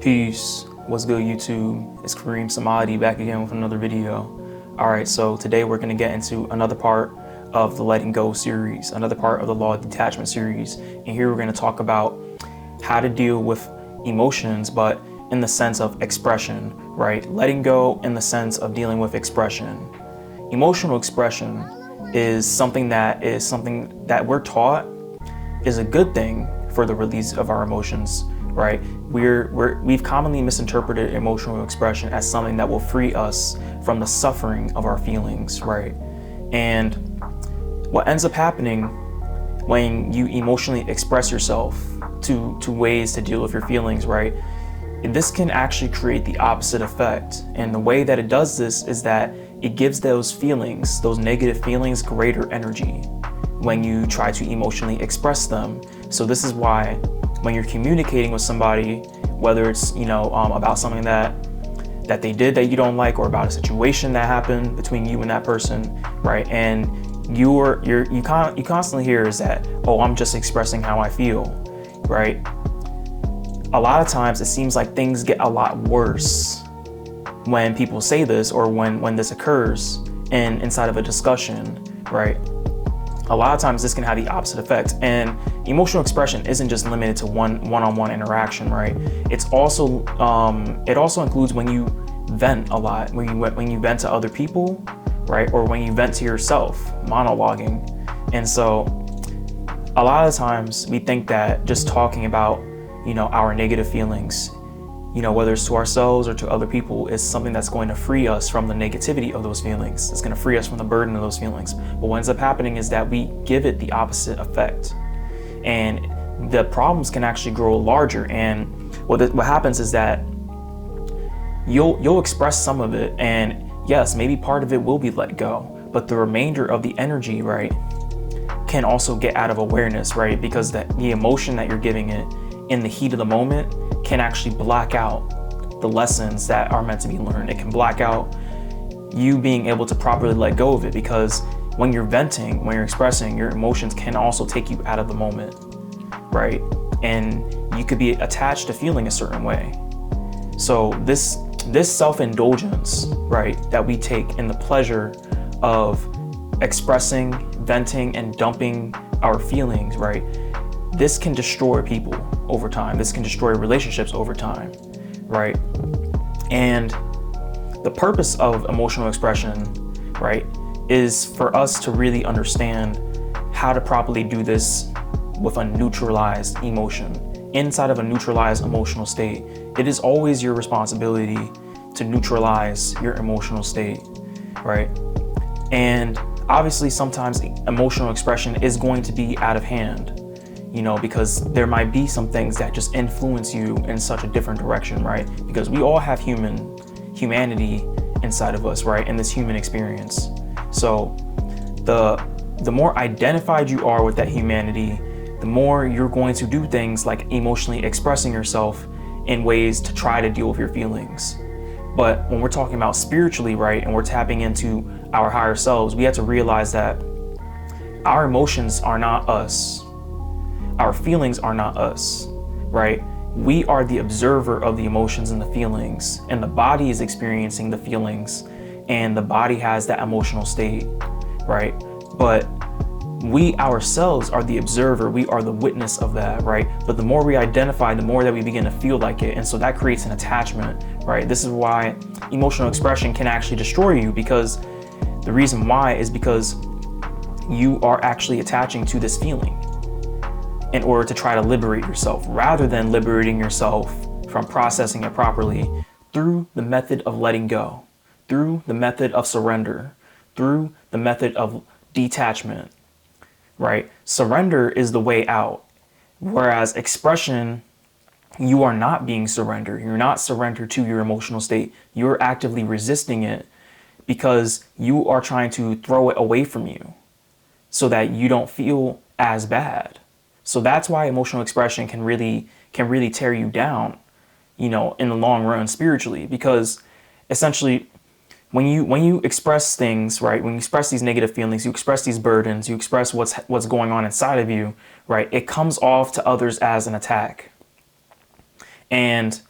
Peace. What's good, YouTube? It's Kareem Samadi back again with another video. Alright, so today we're going to get into another part of the Letting Go series, another part of the Law of Detachment series. And here we're going to talk about how to deal with emotions, but in the sense of expression, right? Letting go in the sense of dealing with expression. Emotional expression is something that we're taught is a good thing for the release of our emotions, right? We've commonly misinterpreted emotional expression as something that will free us from the suffering of our feelings, right? And what ends up happening when you emotionally express yourself to ways to deal with your feelings, right? This can actually create the opposite effect. And the way that it does this is that it gives those feelings, those negative feelings, greater energy when you try to emotionally express them. So this is why when you're communicating with somebody, whether it's about something that they did that you don't like, or about a situation that happened between you and that person, right? And you constantly hear is that, oh, I'm just expressing how I feel, right? A lot of times it seems like things get a lot worse when people say this, or when this occurs inside of a discussion, right? A lot of times this can have the opposite effect. And emotional expression isn't just limited to one-on-one interaction, right? It's also it also includes when you vent a lot, when you vent to other people, right? Or when you vent to yourself, monologuing. And so a lot of times we think that just talking about our negative feelings, whether it's to ourselves or to other people, is something that's going to free us from the negativity of those feelings. It's going to free us from the burden of those feelings. But what ends up happening is that we give it the opposite effect, and the problems can actually grow larger. And what happens is that you'll express some of it, and yes, maybe part of it will be let go, but the remainder of the energy, right, can also get out of awareness, right? Because the emotion that you're giving it in the heat of the moment can actually black out the lessons that are meant to be learned. It can black out you being able to properly let go of it, because when you're venting, when you're expressing, your emotions can also take you out of the moment, right? And you could be attached to feeling a certain way. So this self-indulgence, right, that we take in the pleasure of expressing, venting, and dumping our feelings, right? This can destroy people over time. This can destroy relationships over time, right? And the purpose of emotional expression, right, is for us to really understand how to properly do this with a neutralized emotion. Inside of a neutralized emotional state, it is always your responsibility to neutralize your emotional state, right? And obviously sometimes emotional expression is going to be out of hand, because there might be some things that just influence you in such a different direction, right? Because we all have humanity inside of us, right? In this human experience. So the more identified you are with that humanity, the more you're going to do things like emotionally expressing yourself in ways to try to deal with your feelings. But when we're talking about spiritually, right, and we're tapping into our higher selves, we have to realize that our emotions are not us. Our feelings are not us, right? We are the observer of the emotions and the feelings, and the body is experiencing the feelings, and the body has that emotional state, right? But we ourselves are the observer. We are the witness of that, right? But the more we identify, the more that we begin to feel like it. And so that creates an attachment, right? This is why emotional expression can actually destroy you, because the reason why is because you are actually attaching to this feeling in order to try to liberate yourself, rather than liberating yourself from processing it properly through the method of letting go, through the method of surrender, through the method of detachment, right? Surrender is the way out. Whereas expression, you are not being surrendered. You're not surrendered to your emotional state. You're actively resisting it because you are trying to throw it away from you so that you don't feel as bad. So that's why emotional expression can really tear you down, in the long run spiritually, because essentially when you express things, right, when you express these negative feelings, you express these burdens, you express what's going on inside of you, right, it comes off to others as an attack. And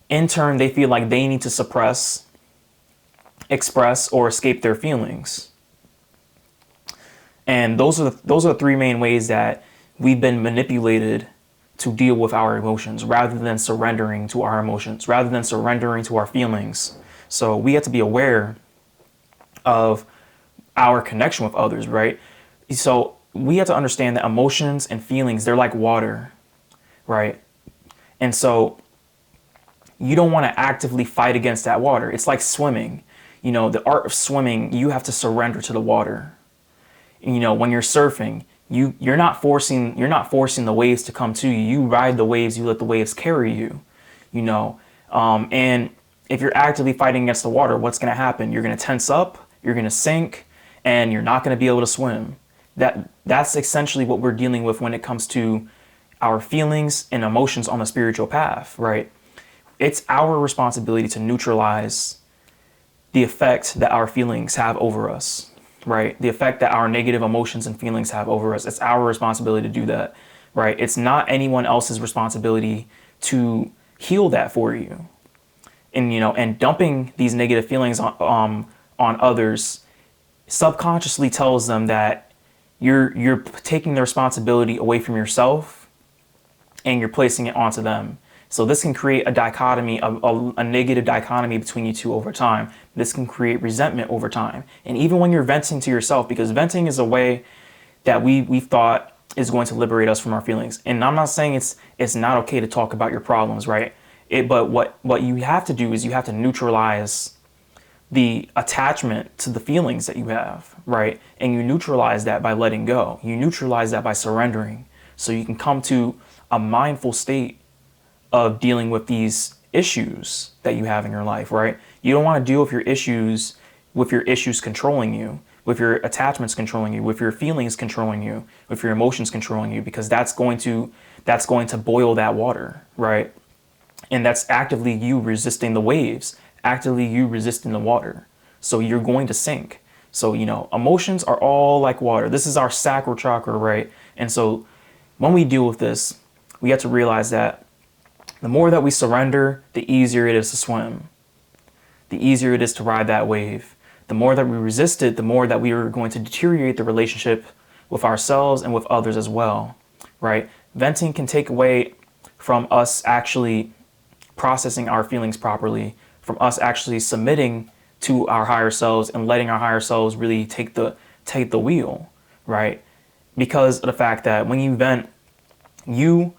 In turn, they feel like they need to suppress, express, or escape their feelings. And those are the three main ways that we've been manipulated to deal with our emotions, rather than surrendering to our emotions, rather than surrendering to our feelings. So we have to be aware of our connection with others, right? So we have to understand that emotions and feelings, they're like water, right? And so you don't want to actively fight against that water. It's like swimming. You know, the art of swimming, you have to surrender to the water. You know, when you're surfing, you're not forcing the waves to come to you. You ride the waves, you let the waves carry you, you know. And if you're actively fighting against the water, what's going to happen? You're going to tense up, you're going to sink, and you're not going to be able to swim. That's essentially what we're dealing with when it comes to our feelings and emotions on the spiritual path, right? It's our responsibility to neutralize the effect that our feelings have over us, right? The effect that our negative emotions and feelings have over us. It's our responsibility to do that, right? It's not anyone else's responsibility to heal that for you. And, you know, and dumping these negative feelings on others subconsciously tells them that you're taking the responsibility away from yourself and you're placing it onto them. So this can create a dichotomy, a negative dichotomy between you two over time. This can create resentment over time. And even when you're venting to yourself, because venting is a way that we've thought is going to liberate us from our feelings. And I'm not saying it's not okay to talk about your problems, right? But what you have to do is you have to neutralize the attachment to the feelings that you have, right? And you neutralize that by letting go. You neutralize that by surrendering. So you can come to a mindful state of dealing with these issues that you have in your life, right? You don't want to deal with your issues controlling you, with your attachments controlling you, with your feelings controlling you, with your emotions controlling you, because that's going to boil that water, right? And that's actively you resisting the waves, actively you resisting the water. So you're going to sink. So, you know, emotions are all like water. This is our sacral chakra, right? And so when we deal with this, we have to realize that the more that we surrender, the easier it is to swim. The easier it is to ride that wave. The more that we resist it, the more that we are going to deteriorate the relationship with ourselves and with others as well, right? Venting can take away from us actually processing our feelings properly, from us actually submitting to our higher selves and letting our higher selves really take the wheel, right? Because of the fact that when you vent, you're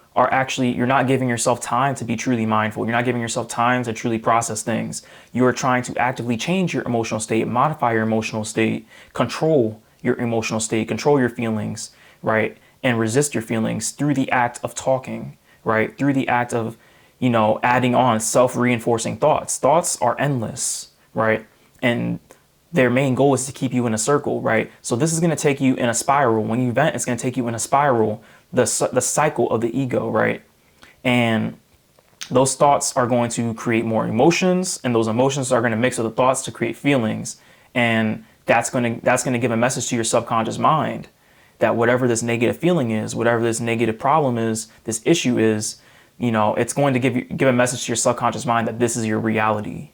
not giving yourself time to be truly mindful. You're not giving yourself time to truly process things. You are trying to actively change your emotional state, modify your emotional state, control your emotional state, control your feelings, right? And resist your feelings through the act of talking, right? Through the act of, you know, adding on self-reinforcing thoughts. Thoughts are endless, right? And their main goal is to keep you in a circle, right? So this is going to take you in a spiral. When you vent, it's going to take you in a spiral, the cycle of the ego, right? And those thoughts are going to create more emotions, and those emotions are going to mix with the thoughts to create feelings. And that's going to give a message to your subconscious mind that whatever this negative feeling is, whatever this negative problem is, this issue is, you know, it's going to give a message to your subconscious mind that this is your reality.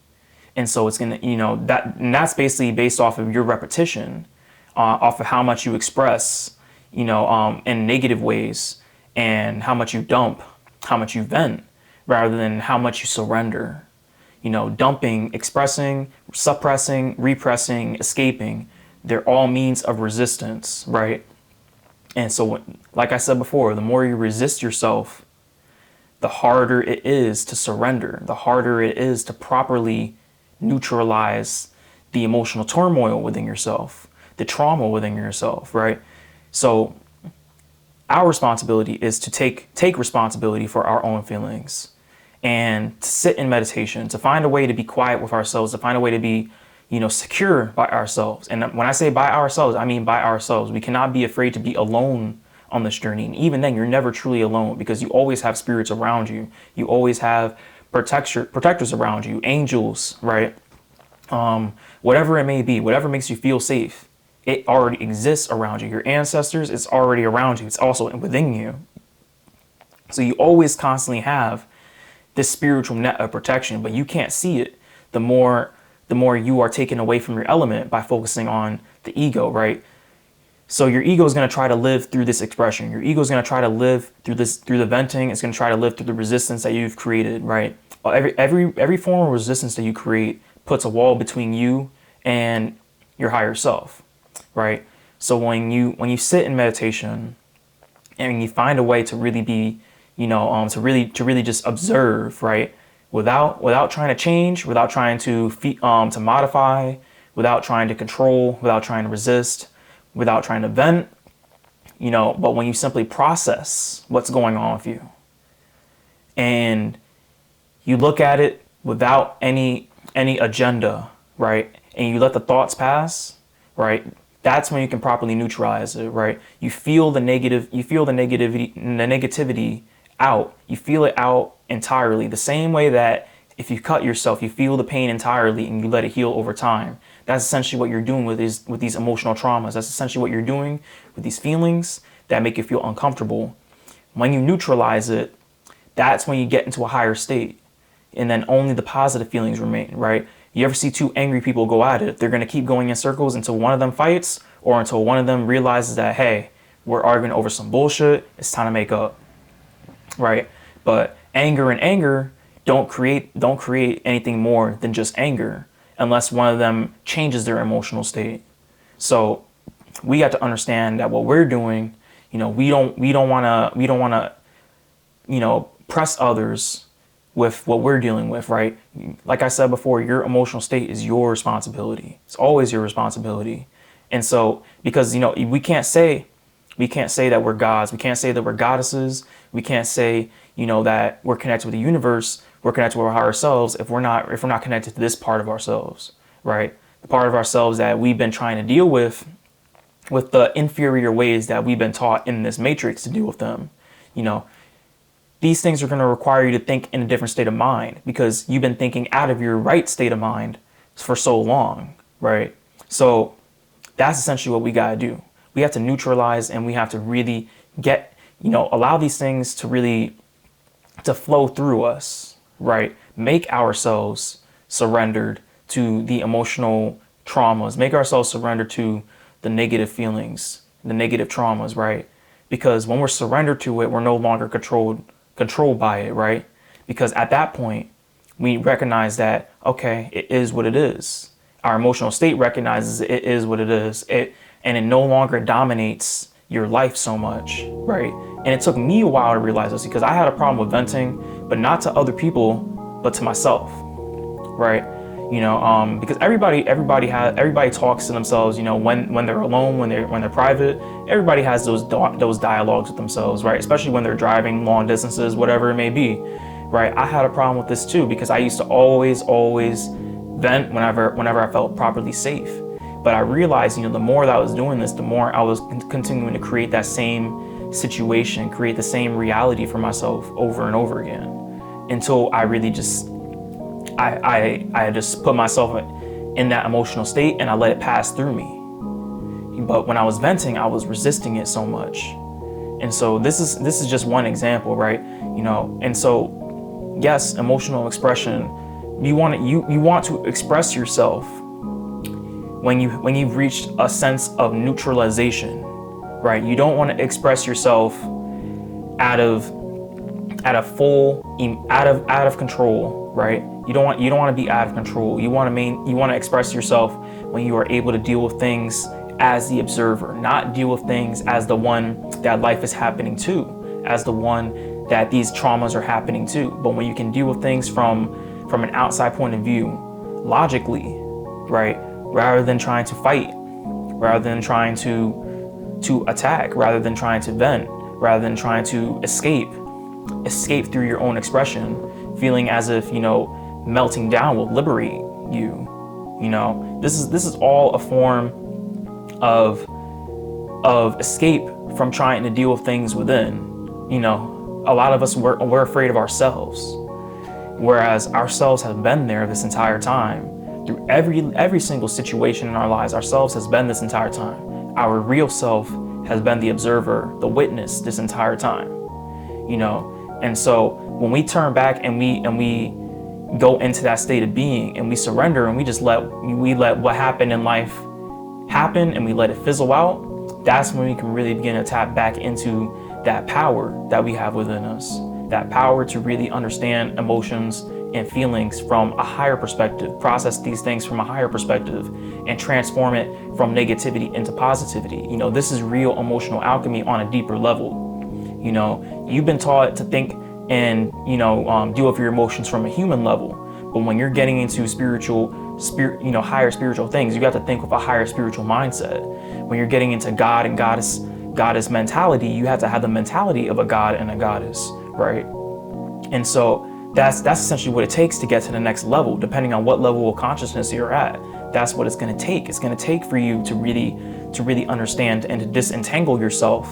And so it's going to, you know, that's basically based off of your repetition, off of how much you express, you know, in negative ways, and how much you dump, how much you vent, rather than how much you surrender. You know, dumping, expressing, suppressing, repressing, escaping, they're all means of resistance, right? And so, like I said before, the more you resist yourself, the harder it is to surrender, the harder it is to properly neutralize the emotional turmoil within yourself, the trauma within yourself, right? So our responsibility is to take responsibility for our own feelings and to sit in meditation, to find a way to be quiet with ourselves, to find a way to be, you know, secure by ourselves. And when I say by ourselves, I mean by ourselves. We cannot be afraid to be alone on this journey. And even then, you're never truly alone, because you always have spirits around you. You always have protectors around you, angels, right? Whatever it may be, whatever makes you feel safe, it already exists around you. Your ancestors, it's already around you. It's also within you. So you always constantly have this spiritual net of protection, but you can't see it. The more you are taken away from your element by focusing on the ego, right? So your ego is going to try to live through this expression. Your ego is going to try to live through the venting. It's going to try to live through the resistance that you've created, right? Every form of resistance that you create puts a wall between you and your higher self, right? So when you sit in meditation and you find a way to really be, to really just observe, right? Without trying to change, without trying to modify, without trying to control, without trying to resist, without trying to vent, but when you simply process what's going on with you and you look at it without any agenda, right? And you let the thoughts pass, right? That's when you can properly neutralize it, right? You feel the negativity out. You feel it out entirely. The same way that if you cut yourself, you feel the pain entirely and you let it heal over time. That's essentially what you're doing with these emotional traumas. That's essentially what you're doing with these feelings that make you feel uncomfortable. When you neutralize it, that's when you get into a higher state. And then only the positive feelings remain, right? You ever see two angry people go at it? They're going to keep going in circles until one of them fights or until one of them realizes that, hey, we're arguing over some bullshit. It's time to make up, right? But anger don't create anything more than just anger unless one of them changes their emotional state. So we got to understand that what we're doing, we don't want to press others with what we're dealing with, right? Like I said before, your emotional state is your responsibility. It's always your responsibility. And so, because, we can't say that we're gods. We can't say that we're goddesses. We can't say, that we're connected with the universe. We're connected with our higher selves if we're not connected to this part of ourselves, right? The part of ourselves that we've been trying to deal with the inferior ways that we've been taught in this matrix to deal with them. These things are going to require you to think in a different state of mind because you've been thinking out of your right state of mind for so long, right? So that's essentially what we got to do. We have to neutralize and we have to really allow these things to flow through us, right? Make ourselves surrendered to the emotional traumas, make ourselves surrender to the negative feelings, the negative traumas, right? Because when we're surrendered to it, we're no longer controlled by it, right? Because at that point, we recognize that, okay, it is what it is. Our emotional state recognizes it is what it is. And it no longer dominates your life so much, right? And it took me a while to realize this because I had a problem with venting, but not to other people, but to myself, right? Because everybody talks to themselves, when they're alone, when they're private, everybody has those dialogues with themselves, right? Especially when they're driving long distances, whatever it may be, right? I had a problem with this too, because I used to always vent whenever I felt properly safe. But I realized, the more that I was doing this, the more I was continuing to create that same situation, create the same reality for myself over and over again, until I really just I just put myself in that emotional state and I let it pass through me. But when I was venting, I was resisting it so much. And so this is just one example, right? And so yes, emotional expression, you want to express yourself when you've reached a sense of neutralization, right? You don't want to express yourself out of control, right? You don't want to be out of control. You want to express yourself when you are able to deal with things as the observer, not deal with things as the one that life is happening to, as the one that these traumas are happening to. But when you can deal with things from an outside point of view, logically, right? Rather than trying to fight, rather than trying to attack, rather than trying to vent, rather than trying to escape through your own expression, feeling as if, melting down will liberate you. This is all a form of escape from trying to deal with things within. A lot of us, we're afraid of ourselves, whereas ourselves have been there this entire time. Through every single situation in our lives, ourselves has been this entire time. Our real self has been the observer, the witness this entire time. And so when we turn back and we go into that state of being and we surrender and we just let what happened in life happen and we let it fizzle out, that's when we can really begin to tap back into that power that we have within us, that power to really understand emotions and feelings from a higher perspective, process these things from a higher perspective, and transform it from negativity into positivity. You know, this is real emotional alchemy on a deeper level. You know, you've been taught to think and, deal with your emotions from a human level. But when you're getting into higher spiritual things, you got to think with a higher spiritual mindset. When you're getting into God and goddess mentality, you have to have the mentality of a god and a goddess, right? And so that's essentially what it takes to get to the next level, depending on what level of consciousness you're at. That's what it's going to take. It's going to take for you to really understand and to disentangle yourself,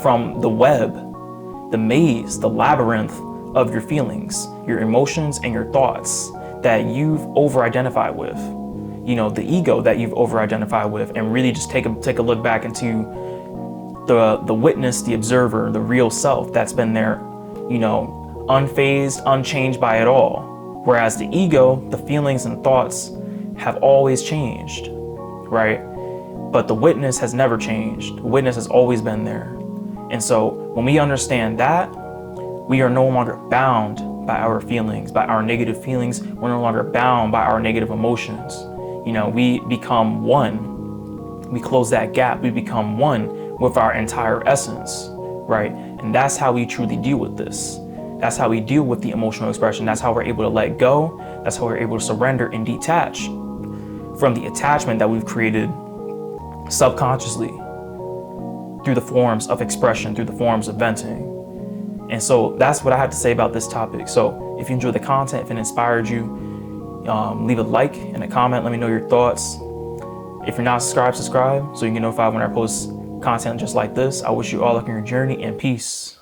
from the web, the maze, the labyrinth of your feelings, your emotions, and your thoughts that you've over-identified with, the ego that you've over-identified with, and really just take a look back into the witness, the observer, the real self that's been there, unfazed, unchanged by it all. Whereas the ego, the feelings and thoughts have always changed, right? But the witness has never changed. The witness has always been there. And so when we understand that, we are no longer bound by our feelings, by our negative feelings. We're no longer bound by our negative emotions. We become one. We close that gap. We become one with our entire essence, right? And that's how we truly deal with this. That's how we deal with the emotional expression. That's how we're able to let go. That's how we're able to surrender and detach from the attachment that we've created subconsciously through the forms of expression, through the forms of venting. And so that's what I have to say about this topic. So if you enjoyed the content, if it inspired you, leave a like and a comment. Let me know your thoughts. If you're not subscribed, subscribe so you can get notified when I post content just like this. I wish you all luck in your journey and peace.